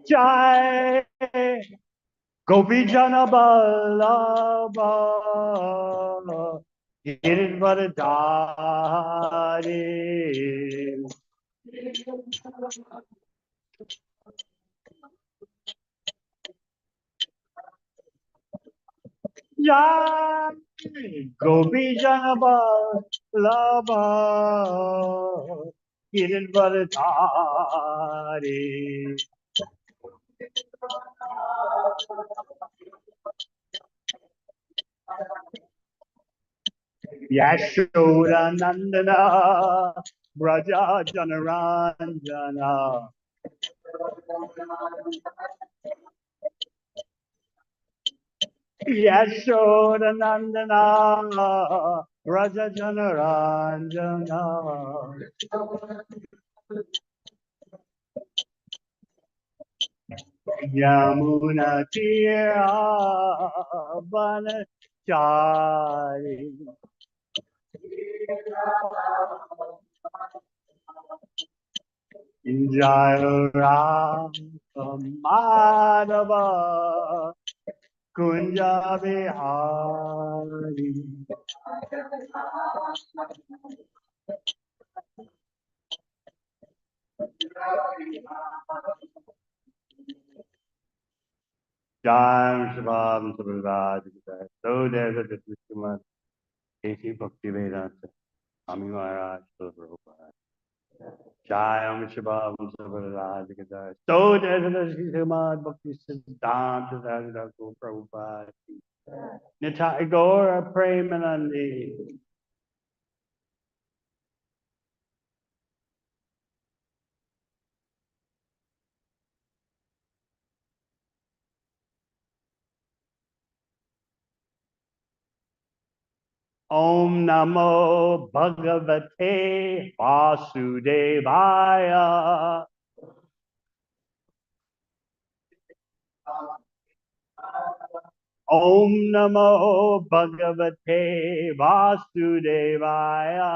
Jai Gopi Jana Ballabha Giridvaradhari Jai Gopi Jana Ballabha Giridvaradhari Yashoda Nandana Braja Janaranjana Yashoda Nandana Braja Janaranjana Yamuna Tira Banachari Jaya Ram Madhava Kunja Vihari Jai Shabam Sabraj So there's a discussion Esi Bhakti Vedanta Swami Maharaj Prabhupada Jai Am Shabam Sabraj So there's a discussion Bhakti Siddhanta Sarada Prabhupada Nitai Gaura Premanandi Om Namo Bhagavate Vasudevaya Om Namo Bhagavate Vasudevaya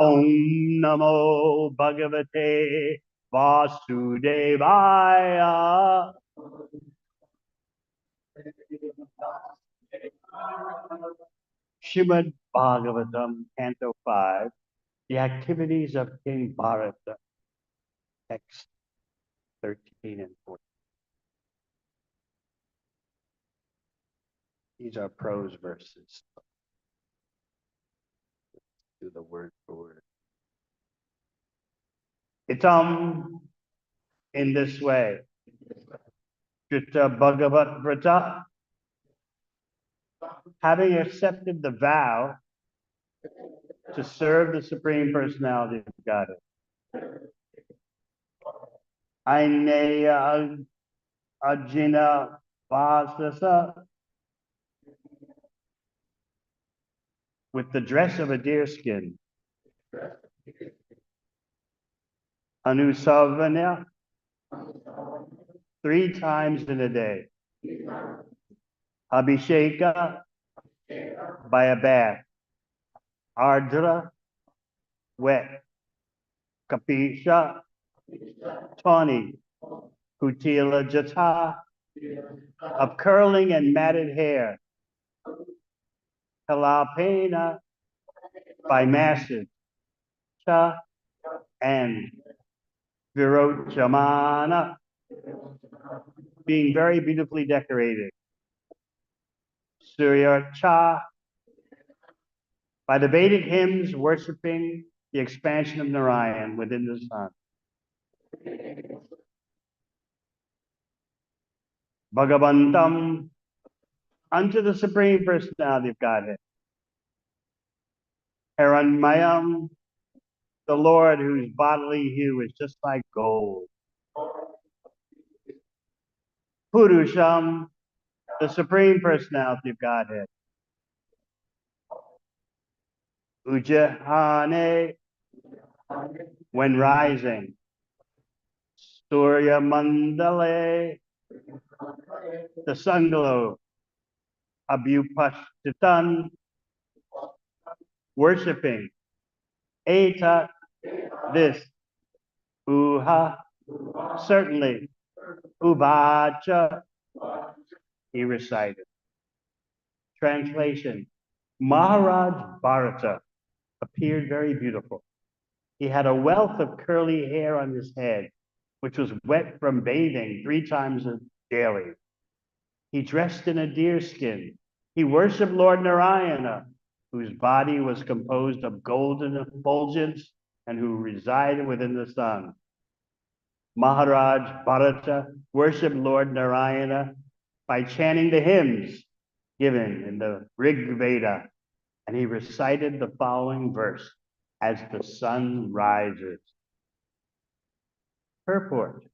Om Namo Bhagavate Vasudevaya Shrimad Bhagavatam, Canto 5, The Activities of King Bharata, text 13 and 14. These are prose verses. Do the word for word. It's in this way. Chitta Bhagavat Vrata, having accepted the vow to serve the Supreme Personality of Godhead. Aineya Ajina Vasasa, with the dress of a deerskin. Anusavanya, 3 times in a day. Abhisheka, by a bath. Ardra, wet. Kapisha, tawny. Kutila Jata, of curling and matted hair. Kalapena, by masses. Cha, and Virochamana, being very beautifully decorated. Surya Cha, by the Vedic hymns worshiping the expansion of Narayan within the sun. Bhagavantam, unto the Supreme Personality of Godhead. Hiranmayam, the Lord whose bodily hue is just like gold. Purusham, the Supreme Personality of Godhead. Ujjahane, when rising. Surya Mandale, the sun globe. Abhyupashtitan, worshiping. Eta, this. Uha, certainly. Uvacha, he recited. Translation: Maharaj Bharata appeared very beautiful. He had a wealth of curly hair on his head, which was wet from bathing 3 times daily. He dressed in a deer skin. He worshipped Lord Narayana, whose body was composed of golden effulgence and who resided within the sun. Maharaj Bharata worshipped Lord Narayana by chanting the hymns given in the Rig Veda, and he recited the following verse: as the sun rises. Purport: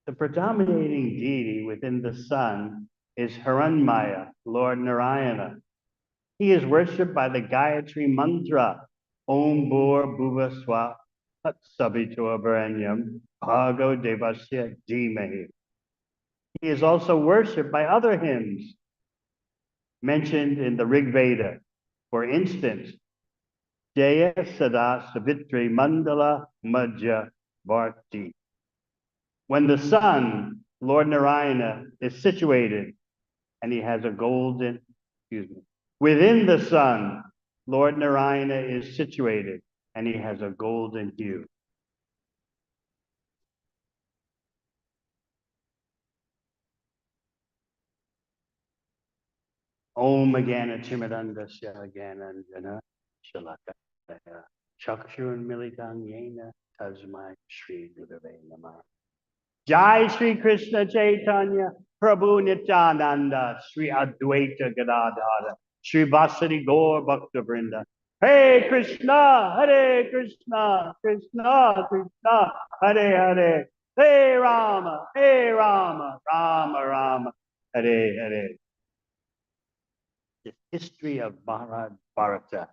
the predominating deity within the sun is Hiranmaya, Lord Narayana. He is worshipped by the Gayatri mantra, Om Bhur Bhuva Swa Tat Savitur Varenyam Bhargo Devasya Dhimahi. He is also worshipped by other hymns mentioned in the Rig Veda. For instance, Jaya Sada Savitri Mandala Madhya Varti. When the sun, Lord Narayana, is situated and he has a golden, within the sun, Lord Narayana is situated and he has a golden hue. Om Agana Chimadandasya Gananjana Shalakaya Chakshun Militan Yena Tasmai Shri Gurave Namah. Jai Shri Krishna Chaitanya Prabhu Nityananda Shri Advaita Gadadhara Shri Vasari Gaur Bhakta Vrinda. Hare Krishna, Hare Krishna, Krishna Krishna, Hare Hare, Hare Rama, Rama Rama, Hare Hare. The history of Maharaj Bharata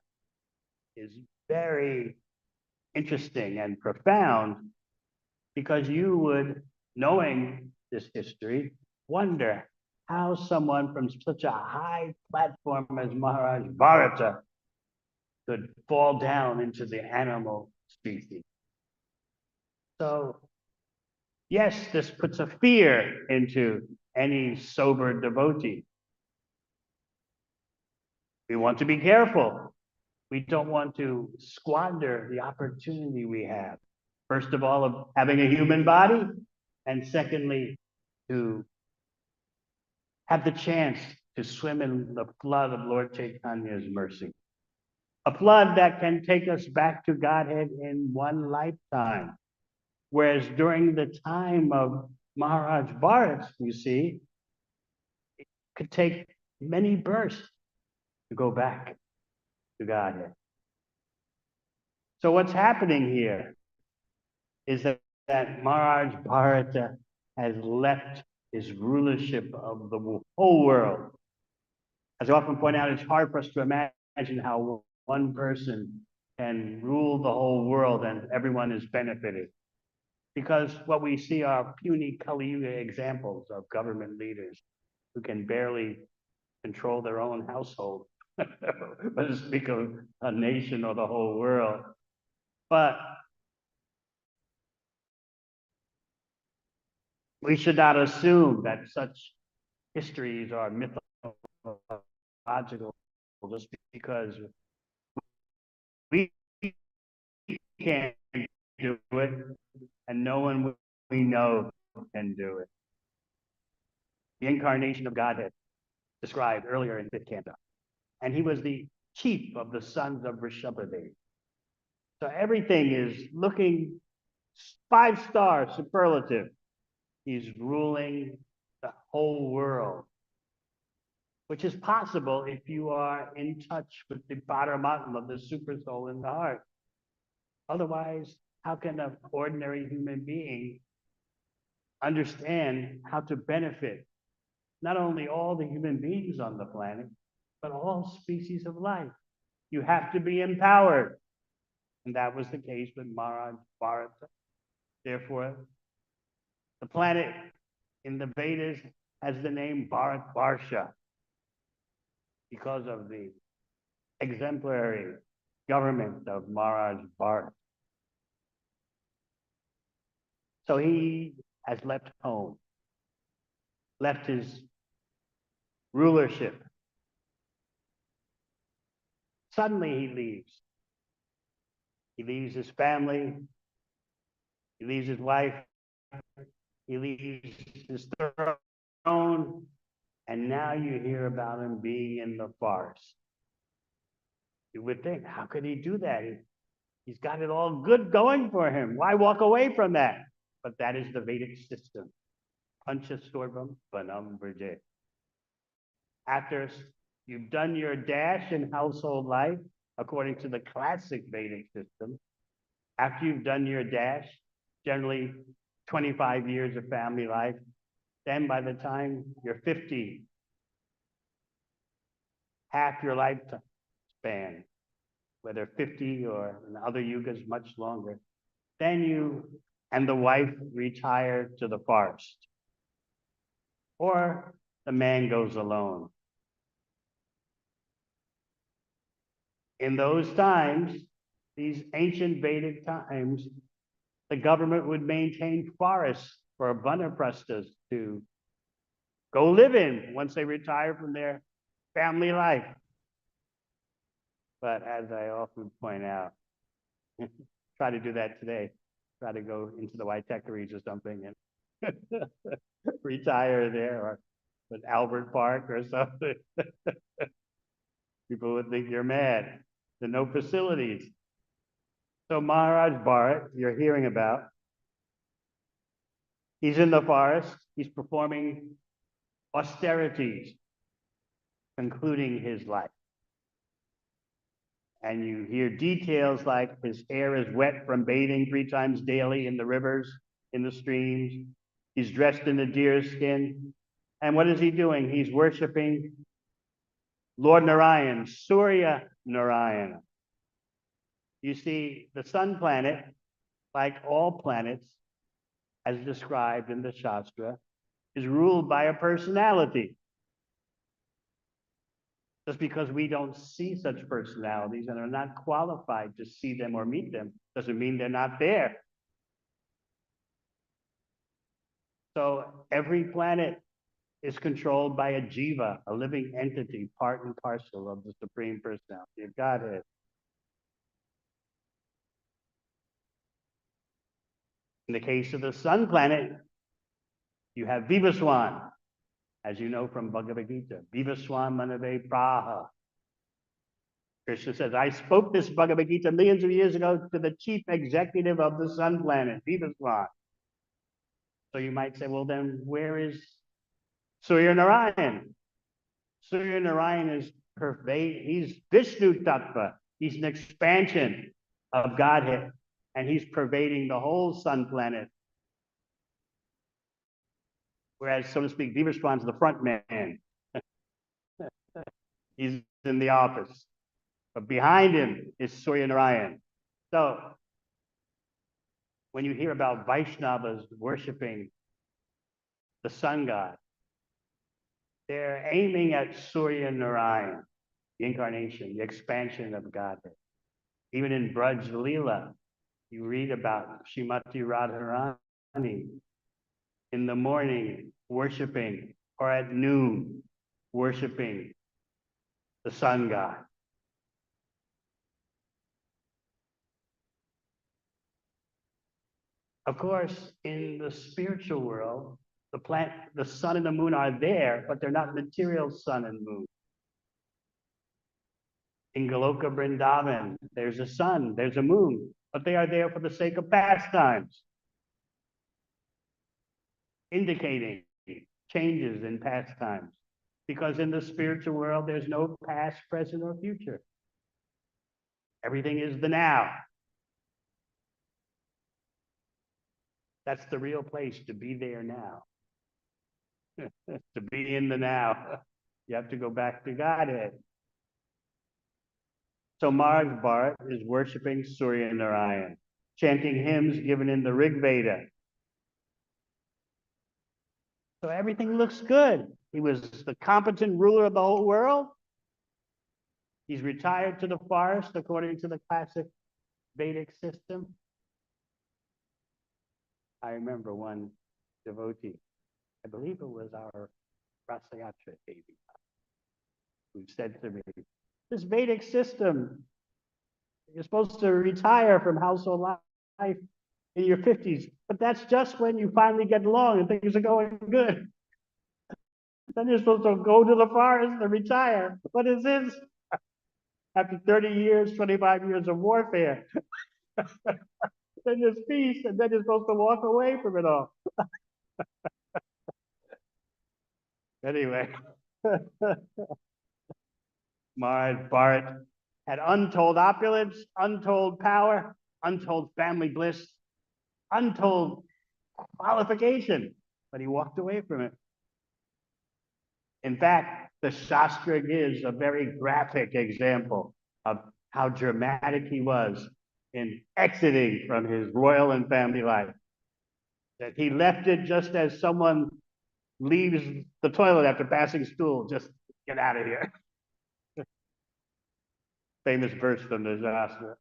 is very interesting and profound, because you would, knowing this history, wonder how someone from such a high platform as Maharaj Bharata could fall down into the animal species. So, yes, this puts a fear into any sober devotee. We want to be careful. We don't want to squander the opportunity we have. First of all, of having a human body, and secondly, to have the chance to swim in the flood of Lord Chaitanya's mercy. A flood that can take us back to Godhead in one lifetime. Whereas during the time of Maharaj Bharat, you see, it could take many births to go back to Godhead. So what's happening here is that Maharaj Bharata has left his rulership of the whole world. As I often point out, it's hard for us to imagine how one person can rule the whole world and everyone is benefited. Because what we see are puny Kali Yuga examples of government leaders who can barely control their own household, but speak of a nation or the whole world. But we should not assume that such histories are mythological just because we can't do it and no one we know can do it. The incarnation of Godhead described earlier in 5th canto. And he was the chief of the sons of Rishabhadev. So everything is looking 5-star superlative. He's ruling the whole world, which is possible if you are in touch with the Paramatma, the super soul in the heart. Otherwise, how can an ordinary human being understand how to benefit not only all the human beings on the planet, but all species of life? You have to be empowered. And that was the case with Maharaj Bharata. Therefore, the planet in the Vedas has the name Bharatvarsha because of the exemplary government of Maharaj Bharat. So he has left home, left his rulership. Suddenly he leaves. He leaves his family. He leaves his wife. He leaves his throne. And now you hear about him being in the forest. You would think, how could he do that? He's got it all good going for him. Why walk away from that? But that is the Vedic system. Panchastorvam Vanam Vrje. After you've done your dash in household life, according to the classic Vedic system, after you've done your dash, generally 25 years of family life, then by the time you're 50, half your lifespan, whether 50 or in other yugas much longer, then you and the wife retire to the forest. Or the man goes alone. In those times, these ancient Vedic times, the government would maintain forests for vanaprasthas to go live in once they retire from their family life. But as I often point out, try to do that today. Try to go into the Waitekeries or something and retire there, or at Albert Park or something. People would think you're mad. There are no facilities. So Maharaj Bharat, you're hearing about, he's in the forest, he's performing austerities, concluding his life. And you hear details like his hair is wet from bathing 3 times daily in the rivers, in the streams. He's dressed in a deer skin. And what is he doing? He's worshiping Lord Narayan, Surya Narayana. You see, the sun planet, like all planets, as described in the Shastra, is ruled by a personality. Just because we don't see such personalities and are not qualified to see them or meet them, doesn't mean they're not there. So every planet is controlled by a jiva, a living entity, part and parcel of the Supreme Personality of Godhead. In the case of the sun planet, you have Vivaswan, as you know from Bhagavad Gita. Vivaswan manave praha. Krishna says, I spoke this Bhagavad Gita millions of years ago to the chief executive of the sun planet, Vivaswan. So you might say, well, then where is Surya Narayan? Surya Narayan is he's Vishnu Tattva. He's an expansion of Godhead, and he's pervading the whole sun planet. Whereas, so to speak, Vivaswan's the front man. He's in the office. But behind him is Surya Narayan. So when you hear about Vaishnavas worshiping the sun god, they're aiming at Surya Narayan, the incarnation, the expansion of Godhead. Even in Braj Leela, you read about Srimati Radharani in the morning worshiping, or at noon worshiping the sun god. Of course, in the spiritual world, the sun and the moon are there, but they're not material sun and moon. In Goloka Vrindavan, there's a sun, there's a moon, but they are there for the sake of pastimes, indicating changes in pastimes. Because in the spiritual world, there's no past, present, or future. Everything is the now. That's the real place, to be there now. To be in the now, you have to go back to Godhead. So Maharaj Bharat is worshiping Surya Narayan, chanting hymns given in the Rig Veda. So everything looks good. He was the competent ruler of the whole world. He's retired to the forest according to the classic Vedic system. I remember one devotee, I believe it was our Rasayatra baby, who said to me, this Vedic system, you're supposed to retire from household life in your 50s, but that's just when you finally get along and things are going good. Then you're supposed to go to the forest and retire. What is this? After 30 years, 25 years of warfare, then there's peace, and then you're supposed to walk away from it all. Anyway, Maharaj Bharat had untold opulence, untold power, untold family bliss, untold qualification, but he walked away from it. In fact, the Shastra gives a very graphic example of how dramatic he was in exiting from his royal and family life. That he left it just as someone leaves the toilet after passing stool, just get out of here. Famous verse from the Shastra.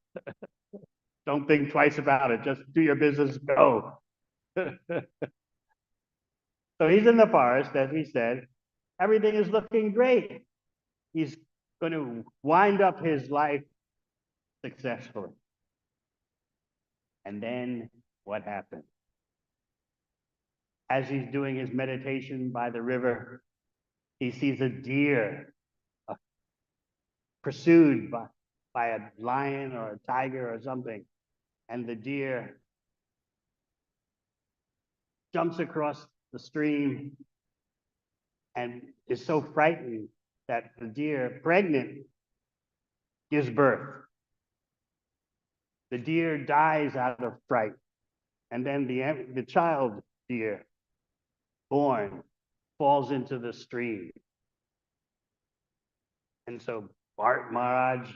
Don't think twice about it, just do your business, go. So he's in the forest, as we said. Everything is looking great. He's going to wind up his life successfully. And then what happened? As he's doing his meditation by the river, he sees a deer pursued by a lion or a tiger or something. And the deer jumps across the stream and is so frightened that the deer, pregnant, gives birth. The deer dies out of fright. And then the child deer, born, falls into the stream. And so Bharat Maharaj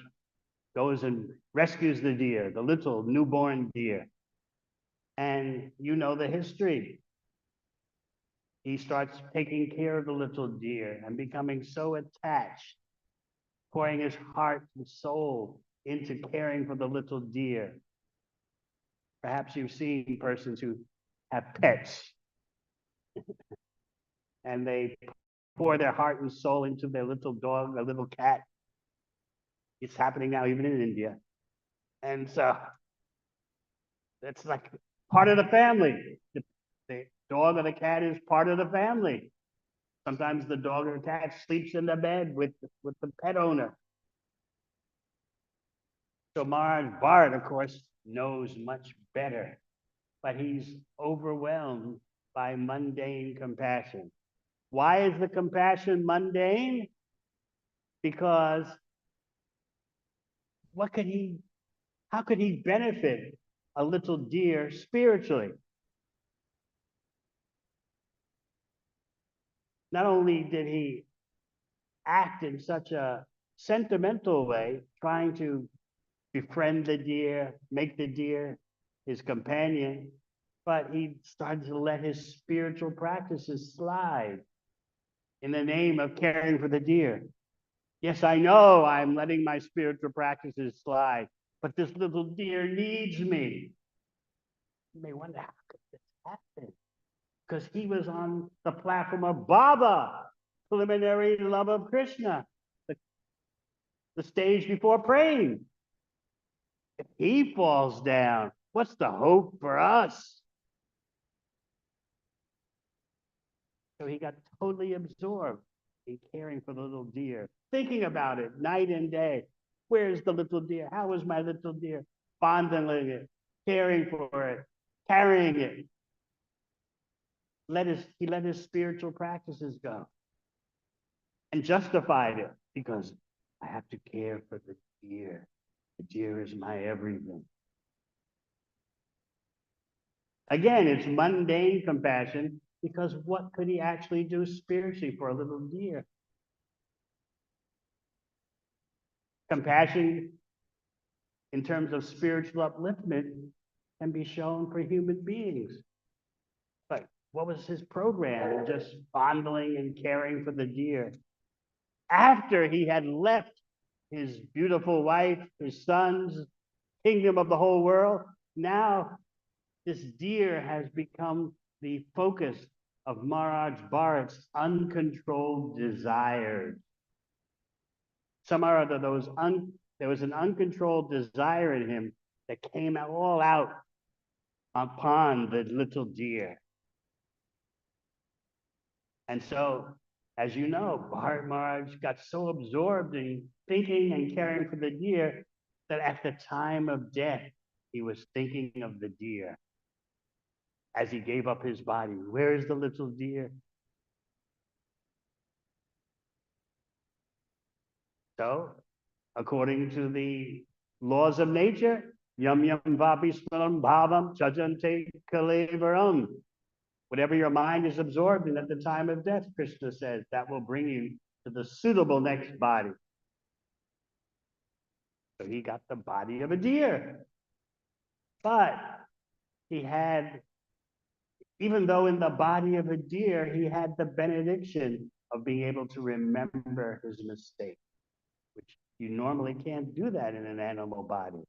goes and rescues the deer, the little newborn deer. And you know the history. He starts taking care of the little deer and becoming so attached, pouring his heart and soul into caring for the little deer. Perhaps you've seen persons who have pets and they pour their heart and soul into their little dog, their little cat. It's happening now even in India. And so it's like part of the family. The dog or the cat is part of the family. Sometimes the dog or cat sleeps in the bed with the pet owner. So Maharaj Bharat, of course, knows much better, but he's overwhelmed by mundane compassion. Why is the compassion mundane? Because how could he benefit a little deer spiritually? Not only did he act in such a sentimental way, trying to befriend the deer, make the deer his companion, but he started to let his spiritual practices slide in the name of caring for the deer. Yes, I know I'm letting my spiritual practices slide, but this little deer needs me. You may wonder, how could this happen? Because he was on the platform of Baba, preliminary love of Krishna, the stage before praying. If he falls down, what's the hope for us? So he got totally absorbed in caring for the little deer, thinking about it night and day. Where's the little deer? How is my little deer? Fondling it, caring for it, carrying it. He let his spiritual practices go and justified it because I have to care for the deer. The deer is my everything. Again, it's mundane compassion because what could he actually do spiritually for a little deer? Compassion in terms of spiritual upliftment can be shown for human beings. But what was his program in just fondling and caring for the deer? After he had left his beautiful wife, his sons, kingdom of the whole world. Now, this deer has become the focus of Maharaj Bharat's uncontrolled desires. Somehow or other, there was an uncontrolled desire in him that came all out upon the little deer. And so, as you know, Bharat Maharaj got so absorbed in thinking and caring for the deer that at the time of death, he was thinking of the deer as he gave up his body. Where is the little deer? So, according to the laws of nature, yam yam vapi smaram bhavam chajante kalevaram. Whatever your mind is absorbed in at the time of death, Krishna says, that will bring you to the suitable next body. So he got the body of a deer. But he had, even though in the body of a deer, he had the benediction of being able to remember his mistake, which you normally can't do that in an animal body.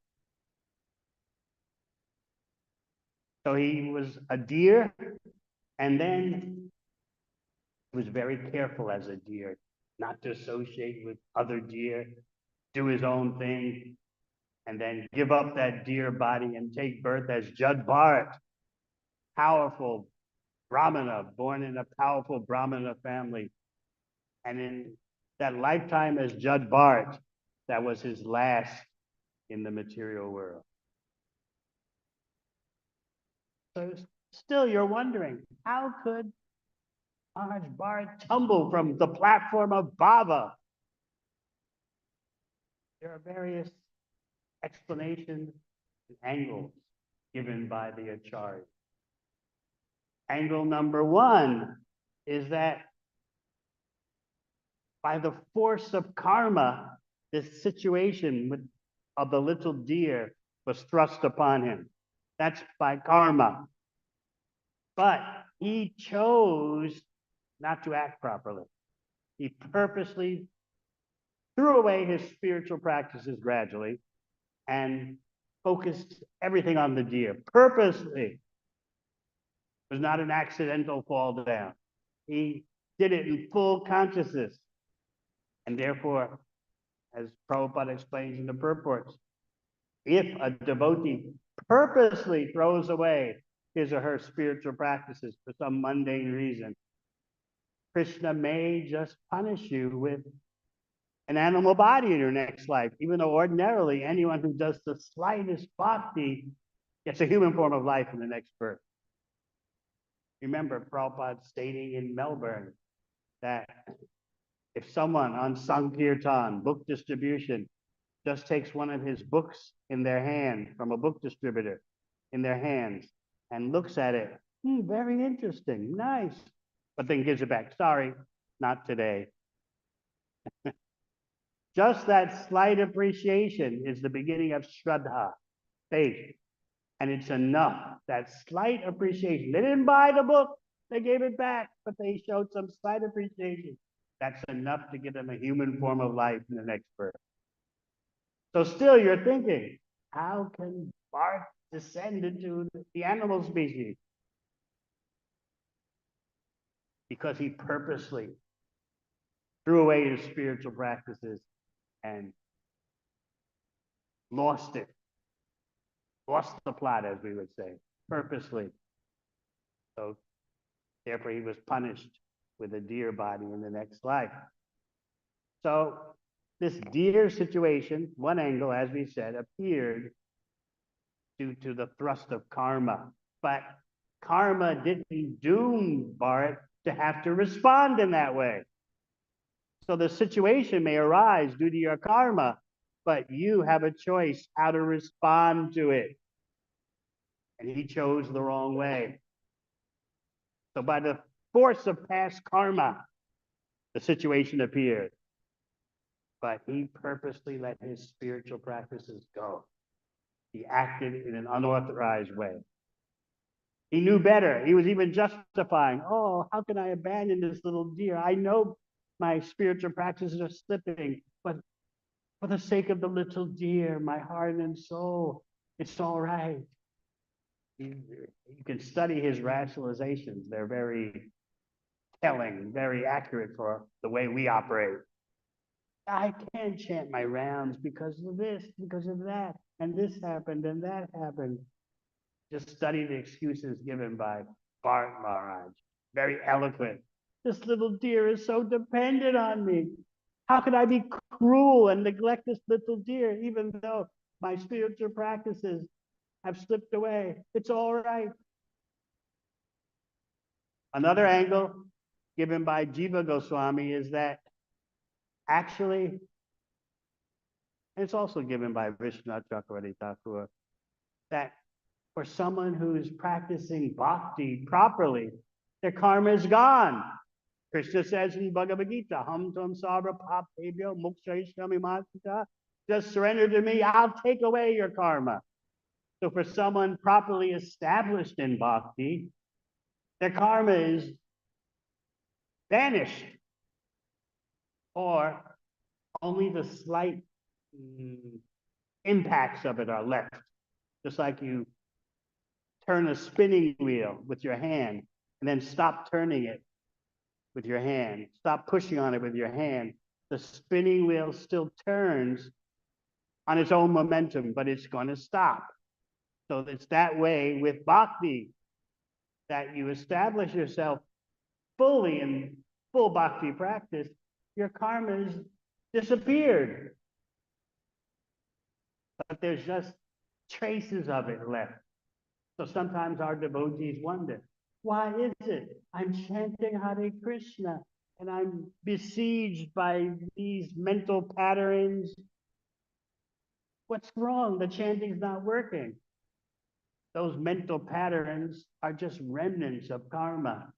So he was a deer, and then he was very careful as a deer, not to associate with other deer, do his own thing, and then give up that deer body and take birth as Jad Bharat, powerful Brahmana, born in a powerful Brahmana family. And in that lifetime as Jad Bharat, that was his last in the material world. So still you're wondering, how could Maharaj Bharat tumble from the platform of Bhava? There are various explanations and angles given by the Acharya. Angle number one is that by the force of karma, this situation of the little deer was thrust upon him. That's by karma. But he chose not to act properly. He purposely threw away his spiritual practices gradually and focused everything on the deer. Purposely. It was not an accidental fall down. He did it in full consciousness. And therefore, as Prabhupada explains in the purports, if a devotee purposely throws away his or her spiritual practices for some mundane reason, Krishna may just punish you with an animal body in your next life, even though ordinarily anyone who does the slightest bhakti gets a human form of life in the next birth. Remember Prabhupada stating in Melbourne that if someone on Sankirtan, book distribution, just takes one of his books in their hand from a book distributor in their hands and looks at it, very interesting, nice, but then gives it back. Sorry, not today. Just that slight appreciation is the beginning of Shraddha, faith. And it's enough, that slight appreciation. They didn't buy the book, they gave it back, but they showed some slight appreciation. That's enough to give them a human form of life in the next birth. So still you're thinking, how can Bharat descend into the animal species? Because he purposely threw away his spiritual practices and lost it. Lost the plot, as we would say, purposely. So therefore he was punished with a deer body in the next life. So this deer situation, one angle, as we said, appeared due to the thrust of karma. But karma didn't doom Bharat to have to respond in that way. So the situation may arise due to your karma, but you have a choice how to respond to it. And he chose the wrong way. So by the force of past karma, the situation appeared. But he purposely let his spiritual practices go. He acted in an unauthorized way. He knew better. He was even justifying, oh, how can I abandon this little deer? I know my spiritual practices are slipping, but For the sake of the little deer, my heart and soul, it's all right. You can study his rationalizations. They're very telling, very accurate for the way we operate. I can't chant my rounds because of this, because of that, and this happened and that happened. Just study the excuses given by Bart Maharaj. Very eloquent. This little deer is so dependent on me. How could I be cruel and neglect this little deer, even though my spiritual practices have slipped away? It's all right. Another angle given by Jiva Goswami is that actually, and it's also given by Vishwanath Chakravarti Thakur, that for someone who's practicing bhakti properly, their karma is gone. Krishna says in Bhagavad Gita, Ham Tam Sarva Papebhyo Mukshayishami Masita, just surrender to me, I'll take away your karma. So for someone properly established in bhakti, their karma is vanished, or only the slight impacts of it are left. Just like you turn a spinning wheel with your hand and then stop turning it with your hand, stop pushing on it with your hand, the spinning wheel still turns on its own momentum, but it's going to stop. So it's that way with bhakti, that you establish yourself fully in full bhakti practice, your karma has disappeared. But there's just traces of it left. So sometimes our devotees wonder, why is it I'm chanting Hare Krishna and I'm besieged by these mental patterns? What's wrong? The chanting's not working. Those mental patterns are just remnants of karma.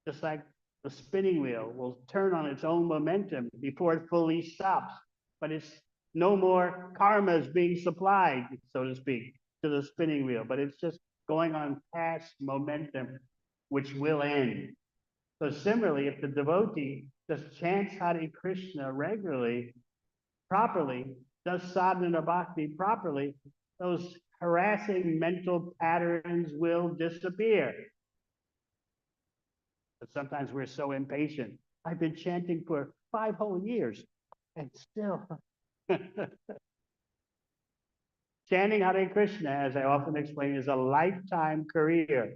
Just like the spinning wheel will turn on its own momentum before it fully stops, but it's no more karma is being supplied, so to speak, to the spinning wheel, but it's just going on past momentum, which will end. So similarly, if the devotee just chants Hare Krishna regularly, properly, does sadhana bhakti properly, those harassing mental patterns will disappear. But sometimes we're so impatient. I've been chanting for 5 whole years, and still. Chanting Hare Krishna, as I often explain, is a lifetime career.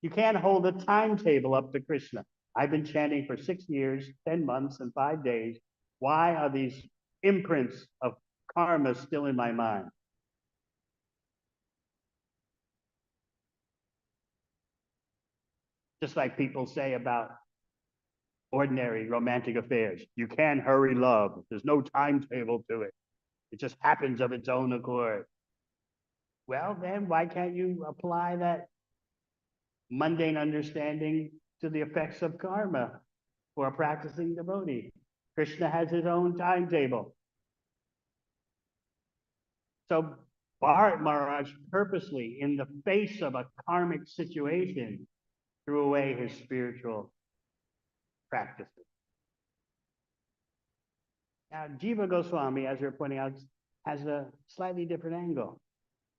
You can't hold a timetable up to Krishna. I've been chanting for 6 years, 10 months, and 5 days. Why are these imprints of karma still in my mind? Just like people say about ordinary romantic affairs. You can't hurry love. There's no timetable to it. It just happens of its own accord. Well, then why can't you apply that mundane understanding to the effects of karma for a practicing devotee? Krishna has his own timetable. So Bharat Maharaj purposely, in the face of a karmic situation, threw away his spiritual practices. Now, Jiva Goswami, as you're pointing out, has a slightly different angle,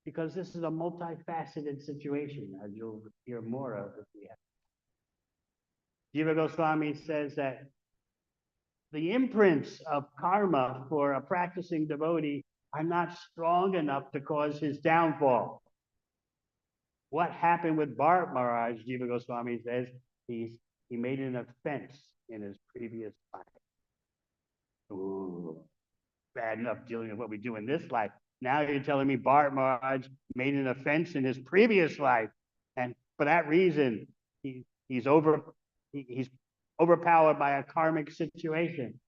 because this is a multifaceted situation, as you'll hear more of if we have. Jiva Goswami says that the imprints of karma for a practicing devotee are not strong enough to cause his downfall. What happened with Bharat Maharaj, Jiva Goswami says, he made an offense in his previous life. Ooh, bad enough dealing with what we do in this life. Now you're telling me Bharat Maharaj made an offense in his previous life, and for that reason, he's overpowered by a karmic situation.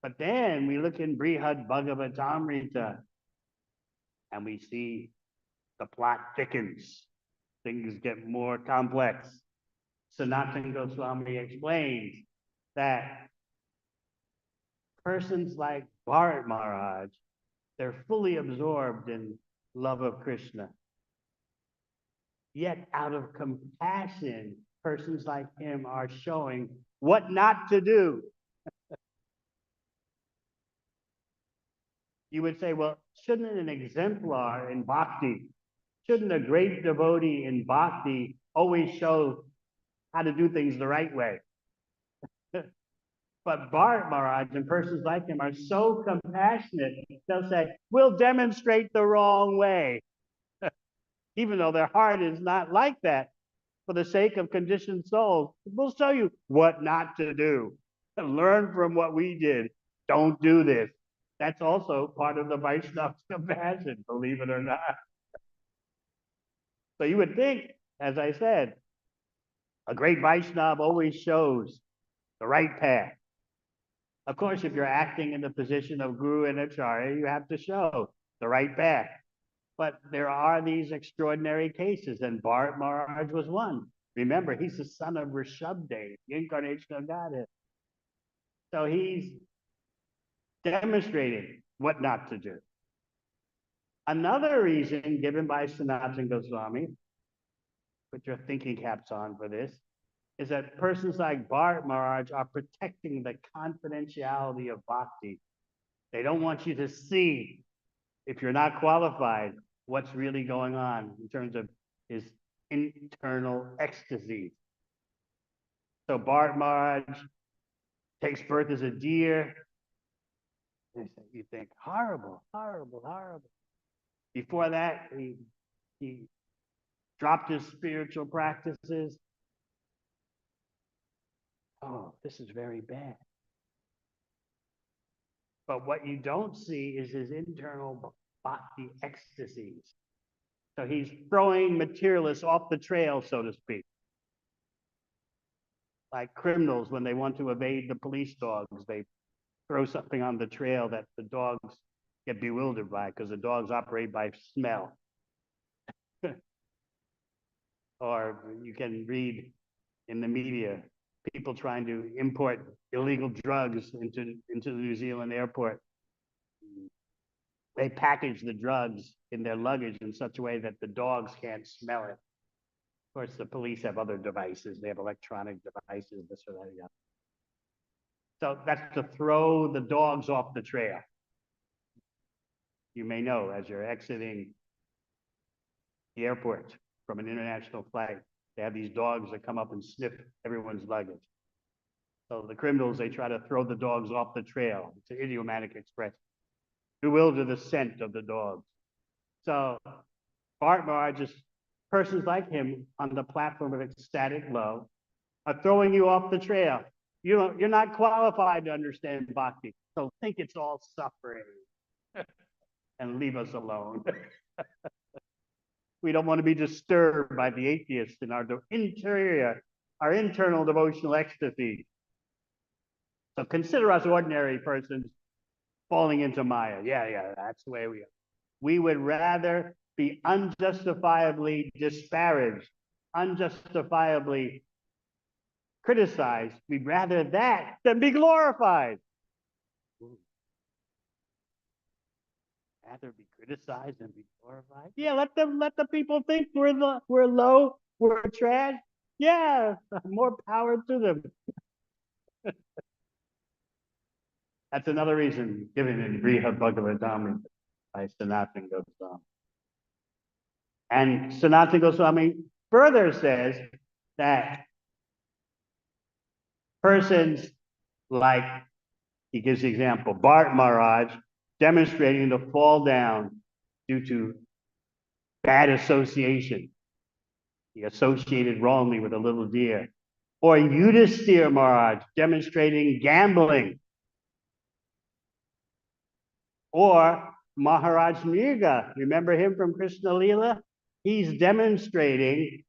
But then we look in Brihad Bhagavatamrita, and we see the plot thickens. Things get more complex. Sanatana Goswami explains that persons like Bharat Maharaj, they're fully absorbed in love of Krishna. Yet out of compassion, persons like him are showing what not to do. You would say, well, shouldn't an exemplar in bhakti, shouldn't a great devotee in bhakti always show how to do things the right way? But Bharat Maharaj and persons like him are so compassionate, they'll say, we'll demonstrate the wrong way, even though their heart is not like that. For the sake of conditioned souls, we'll show you what not to do. Learn from what we did. Don't do this. That's also part of the Vaishnava's compassion, believe it or not. So you would think, as I said, a great Vaishnava always shows the right path. Of course, if you're acting in the position of guru and acharya, you have to show the right path. But there are these extraordinary cases, and Bharat Maharaj was one. Remember, he's the son of Rishabdev, the incarnation of Godhead. So he's demonstrating what not to do. Another reason given by Sanatana Goswami, put your thinking caps on for this, is that persons like Bharat Maharaj are protecting the confidentiality of bhakti. They don't want you to see, if you're not qualified, what's really going on in terms of his internal ecstasy. So Bharat Maharaj takes birth as a deer. You think, horrible, horrible, horrible. Before that, he dropped his spiritual practices. Oh, this is very bad. But what you don't see is his internal bhakti ecstasies. So he's throwing materialists off the trail, so to speak. Like criminals, when they want to evade the police dogs, they throw something on the trail that the dogs get bewildered by, because the dogs operate by smell. Or you can read in the media, people trying to import illegal drugs into the New Zealand airport. They package the drugs in their luggage in such a way that the dogs can't smell it. Of course, the police have other devices. They have electronic devices, this or that. Yeah. So that's to throw the dogs off the trail. You may know, as you're exiting the airport from an international flight, they have these dogs that come up and sniff everyone's luggage. So the criminals, they try to throw the dogs off the trail. It's an idiomatic expression. Bewilder the scent of the dogs. So Bharat Maharaj, persons like him on the platform of ecstatic love are throwing you off the trail. You're not qualified to understand bhakti, so think it's all suffering and leave us alone. We don't want to be disturbed by the atheists in our internal devotional ecstasy. So consider us ordinary persons falling into Maya. Yeah, that's the way we are. We would rather be unjustifiably disparaged, unjustifiably criticized. We'd rather that than be glorified. Rather be criticized than be glorified. Yeah, let the people think we're low, we're trash. Yeah, more power to them. That's another reason given in Brihad Bhagavatam by Sanatana Goswami. And Sanatana Goswami further says that persons like, he gives the example, Bharat Maharaj demonstrating the fall down due to bad association. He associated wrongly with a little deer. Or Yudhisthira Maharaj demonstrating gambling. Or Maharaj Nirga, remember him from Krishna Lila? He's demonstrating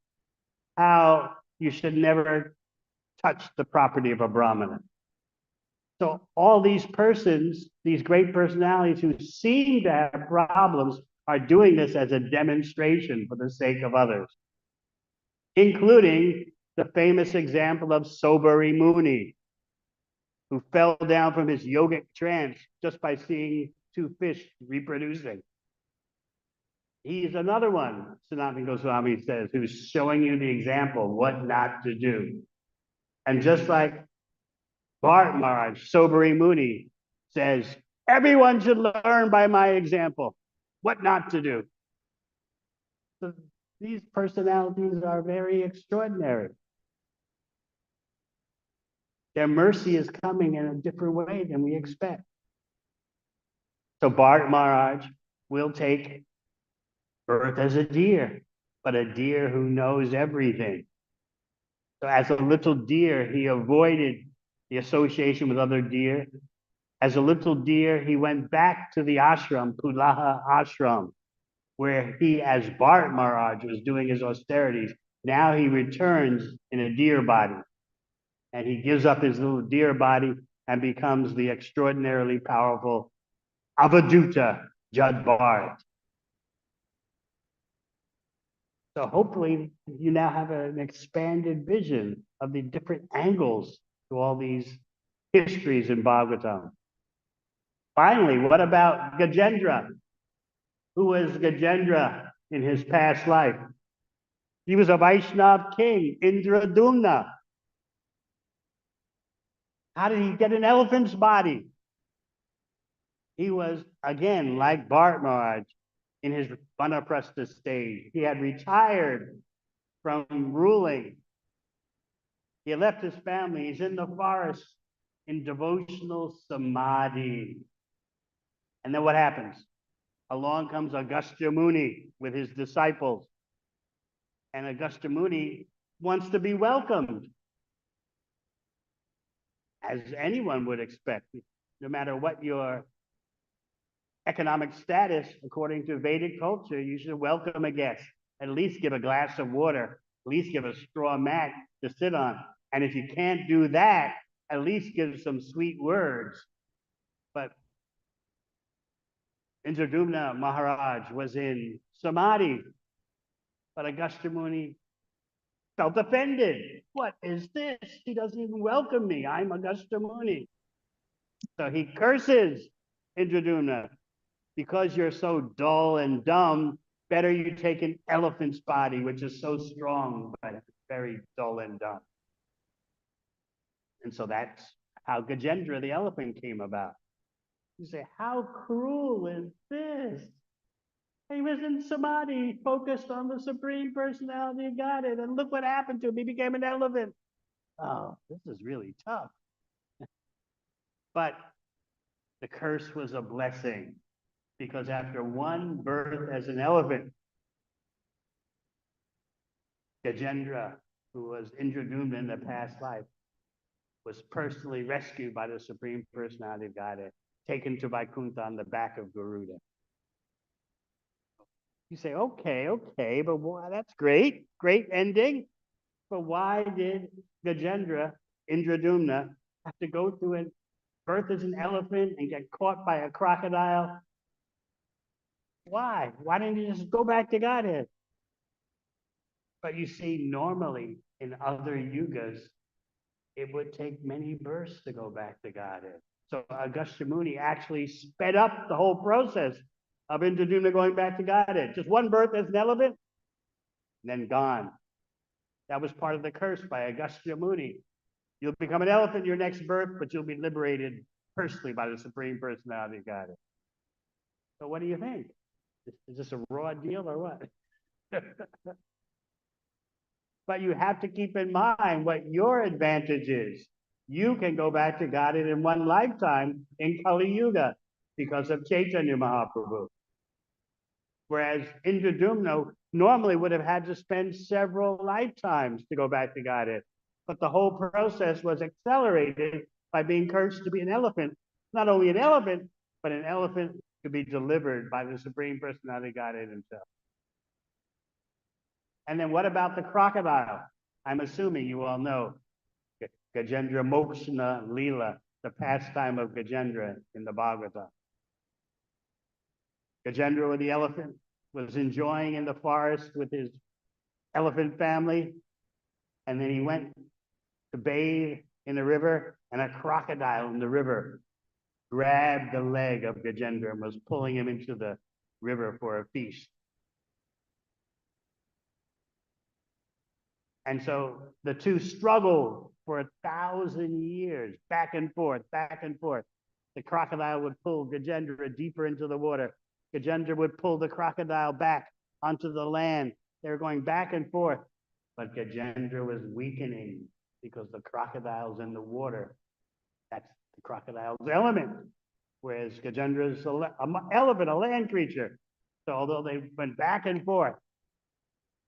how you should never touch the property of a Brahmana. So all these persons, these great personalities who seem to have problems, are doing this as a demonstration for the sake of others, including the famous example of Sobari Muni, who fell down from his yogic trance just by seeing two fish reproducing. He's another one, Sanatana Goswami says, who's showing you the example, what not to do. And just like Bharat Maharaj, Sobering Muni, says, everyone should learn by my example what not to do. So these personalities are very extraordinary. Their mercy is coming in a different way than we expect. So Bharat Maharaj will take birth as a deer, but a deer who knows everything. So as a little deer, he avoided the association with other deer. As a little deer, he went back to the ashram, Pulaha ashram, where he, as Bharat Maharaj, was doing his austerities. Now he returns in a deer body, and he gives up his little deer body and becomes the extraordinarily powerful Avaduta Jad Bharat. So hopefully you now have an expanded vision of the different angles to all these histories in Bhagavatam. Finally, what about Gajendra? Who was Gajendra in his past life? He was a Vaishnav king, Indradumna. How did he get an elephant's body? He was, again, like Bharat Maharaj, in his Vanaprastha stage. He had retired from ruling. He left his family. He's in the forest in devotional samadhi. And then what happens? Along comes Agastya Muni with his disciples. And Agastya Muni wants to be welcomed, as anyone would expect, no matter what your economic status. According to Vedic culture, you should welcome a guest. At least give a glass of water, at least give a straw mat to sit on. And if you can't do that, at least give some sweet words. But Indradumna Maharaj was in samadhi, but Agastya Muni felt offended. What is this? He doesn't even welcome me. I'm Agastya Muni. So he curses Indradumna. Because you're so dull and dumb, better you take an elephant's body, which is so strong, but very dull and dumb. And so that's how Gajendra the elephant came about. You say, how cruel is this? He was in samadhi, focused on the Supreme Personality of Godhead, and look what happened to him. He became an elephant. Oh, this is really tough. But the curse was a blessing, because after one birth as an elephant, Gajendra, who was Indradumna in the past life, was personally rescued by the Supreme Personality of Godhead, taken to Vaikuntha on the back of Garuda. You say, okay, but that's great ending. But why did Gajendra, Indradumna, have to go through a birth as an elephant and get caught by a crocodile? Why? Why didn't he just go back to Godhead? But you see, normally in other yugas, it would take many births to go back to Godhead. So Agastya Muni actually sped up the whole process of Indradumna going back to Godhead. Just one birth as an elephant, then gone. That was part of the curse by Agastya Muni. You'll become an elephant in your next birth, but you'll be liberated personally by the Supreme Personality of Godhead. So what do you think? Is this a raw deal or what? But you have to keep in mind what your advantage is. You can go back to Godhead in one lifetime in Kali Yuga because of Chaitanya Mahaprabhu. Whereas Indradumna normally would have had to spend several lifetimes to go back to Godhead. But the whole process was accelerated by being cursed to be an elephant. Not only an elephant, but an elephant to be delivered by the Supreme Personality of Godhead himself. And then what about the crocodile? I'm assuming you all know Gajendra Mokshana Leela, the pastime of Gajendra in the Bhagavatam. Gajendra, with the elephant, was enjoying in the forest with his elephant family, and then he went to bathe in the river, and a crocodile in the river grabbed the leg of Gajendra and was pulling him into the river for a feast. And so the two struggled for 1,000 years, back and forth, back and forth. The crocodile would pull Gajendra deeper into the water. Gajendra would pull the crocodile back onto the land. They were going back and forth, but Gajendra was weakening because the crocodile's in the water. That's the crocodile's element, whereas Gajendra's an elephant, a land creature. So although they went back and forth,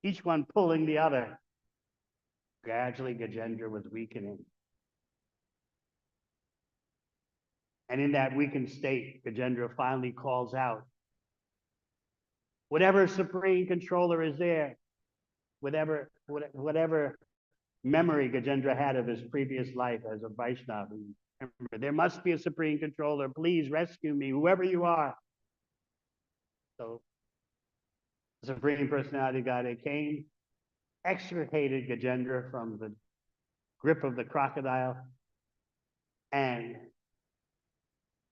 each one pulling the other, gradually Gajendra was weakening. And in that weakened state, Gajendra finally calls out, whatever supreme controller is there, whatever memory Gajendra had of his previous life as a Vaishnava, remember, there must be a supreme controller. Please rescue me, whoever you are. So the Supreme Personality Godhead came, extricated Gajendra from the grip of the crocodile, and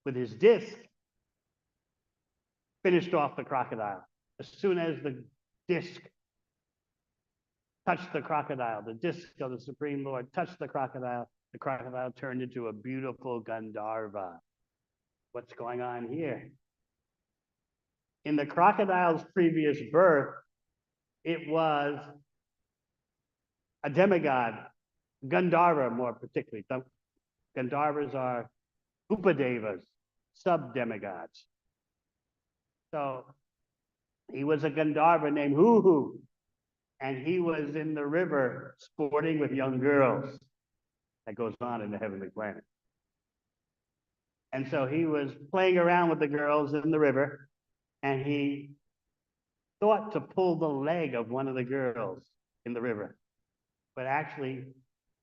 with his disc, finished off the crocodile. As soon as the disc touched the crocodile, the disc of the Supreme Lord touched the crocodile turned into a beautiful Gandharva. What's going on here? In the crocodile's previous birth, it was a demigod, Gandharva more particularly. Gandharvas are Upadevas, sub-demigods. So he was a Gandharva named Huhu, and he was in the river sporting with young girls. That goes on in the heavenly planet. And so he was playing around with the girls in the river, and he thought to pull the leg of one of the girls in the river. But actually,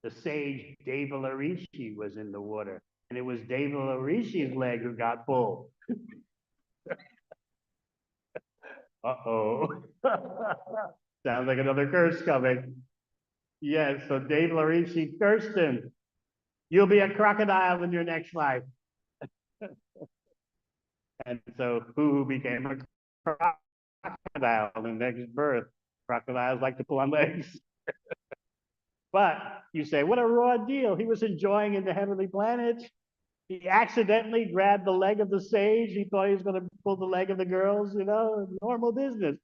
the sage Devamrita was in the water, and it was Devamrita's leg who got pulled. Uh-oh. Sounds like another curse coming. Yes, so Devamrita cursed him. You'll be a crocodile in your next life. And so Huhu became a crocodile in the next birth. Crocodiles like to pull on legs. But you say, what a raw deal. He was enjoying in the heavenly planets. He accidentally grabbed the leg of the sage. He thought he was going to pull the leg of the girls, normal business.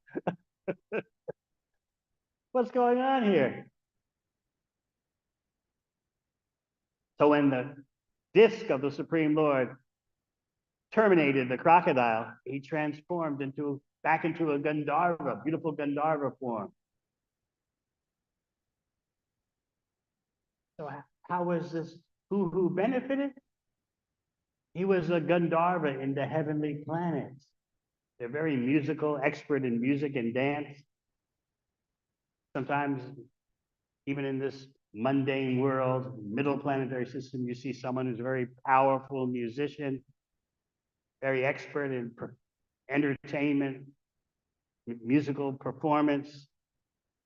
What's going on here? So when the disc of the Supreme Lord terminated the crocodile, he transformed back into a Gandharva, beautiful Gandharva form. So how was this? Who benefited? He was a Gandharva in the heavenly planets. They're very musical, expert in music and dance. Sometimes, even in this mundane world, middle planetary system, you see someone who's a very powerful musician, very expert in entertainment, musical performance.